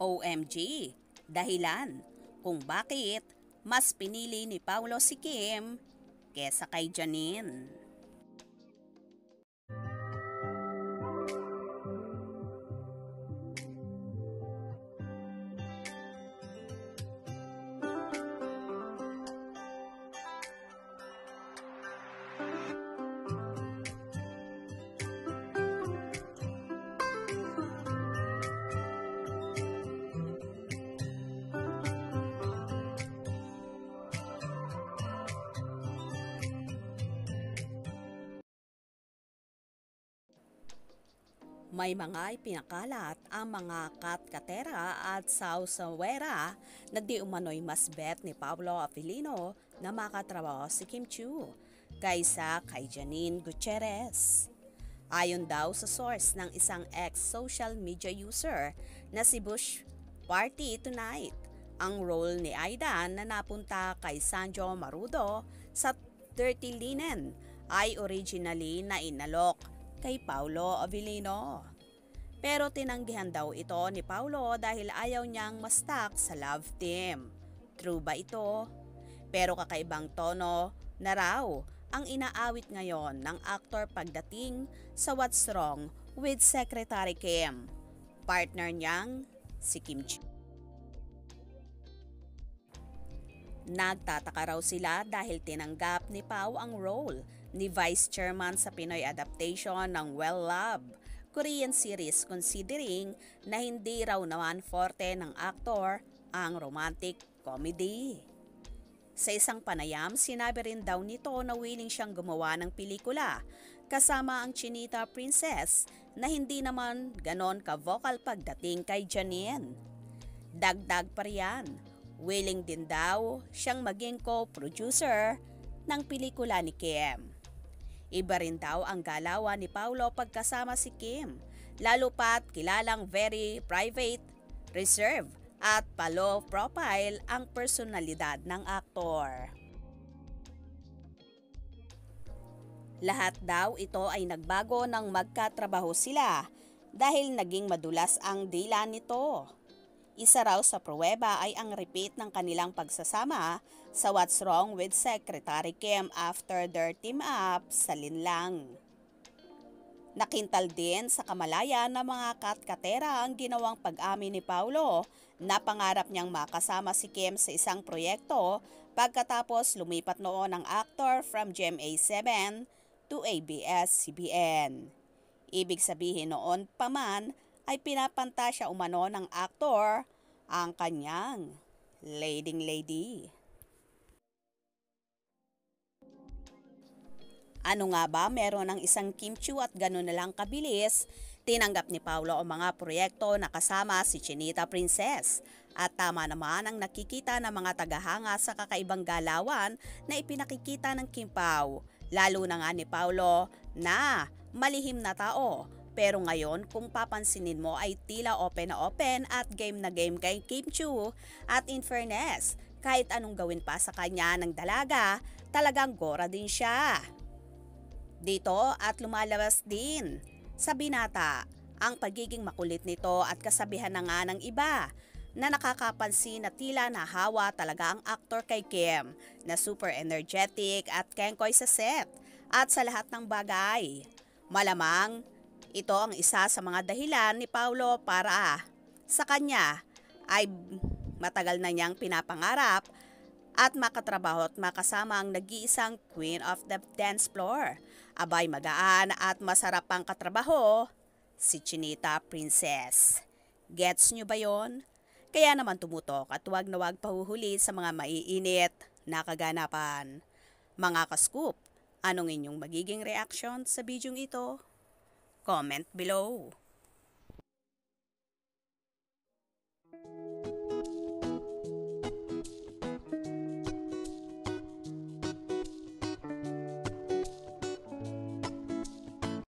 OMG, dahilan kung bakit mas pinili ni Paulo si Kim kesa kay Janine. May mga ipinakalat ang mga katkatera at sausawera na di umano'y mas bet ni Pablo Avellino na makatrabaho si Kim Chiu kaysa kay Janine Gutierrez. Ayon daw sa source ng isang ex-social media user na si Bush Party Tonight, ang role ni Aidan na napunta kay Sanjo Marudo sa Dirty Linen ay originally na inalok kay Paulo Avellino. Pero tinanggihan daw ito ni Paulo dahil ayaw niyang ma-stuck sa love team. True ba ito? Pero kakaibang tono na raw ang inaawit ngayon ng aktor pagdating sa What's Wrong with Secretary Kim. Partner niyang si Kim Chiu. Nagtataka raw sila dahil tinanggap ni Pau ang role ni Vice Chairman sa Pinoy adaptation ng Well Love, Korean series, considering na hindi raw naman forte ng aktor ang romantic comedy. Sa isang panayam, sinabi rin daw nito na willing siyang gumawa ng pelikula kasama ang Chinita Princess na hindi naman ganon ka-vocal pagdating kay Janine. Dagdag pa riyan, willing din daw siyang maging co-producer ng pelikula ni Kim. Iba rin daw ang galawan ni Paulo pagkasama si Kim, lalo pat kilalang very private, reserve at low profile ang personalidad ng aktor. Lahat daw ito ay nagbago nang magkatrabaho sila dahil naging madulas ang dila nito. Isa raw sa pruweba ay ang repeat ng kanilang pagsasama sa What's Wrong with Secretary Kim after their team up sa Linlang. Nakintal din sa kamalayan ng mga katkatera ang ginawang pag-amin ni Paulo na pangarap niyang makasama si Kim sa isang proyekto pagkatapos lumipat noon ang actor from GMA7 to ABS-CBN. Ibig sabihin noon pa man ay pinapantasya umano ng aktor ang kanyang leading lady. Ano nga ba meron ng isang Kim Chiu at gano'n na lang kabilis, tinanggap ni Paulo ang mga proyekto na kasama si Chinita Princess. At tama naman ang nakikita ng mga tagahanga sa kakaibang galawan na ipinakikita ng Kim Pao. Lalo na nga ni Paulo na malihim na tao. Pero ngayon kung papansinin mo ay tila open na open at game na game kay Kim Chiu. At in fairness, kahit anong gawin pa sa kanya ng dalaga, talagang gora din siya. Dito at lumalabas din sa binata ang pagiging makulit nito at kasabihan na nga ng iba na nakakapansin na tila nahawa talaga ang aktor kay Kim na super energetic at kengkoy sa set at sa lahat ng bagay. Malamang ito ang isa sa mga dahilan ni Paulo para sa kanya ay matagal na niyang pinapangarap at makatrabaho at makasama ang nag-iisang Queen of the Dance Floor. Abay magaan at masarap pang katrabaho, si Chinita Princess. Gets nyo ba yon? Kaya naman tumutok at huwag na huwag pahuhuli sa mga maiinit na kaganapan. Mga ka-scoop, anong inyong magiging reaction sa bidyong ito? Comment below.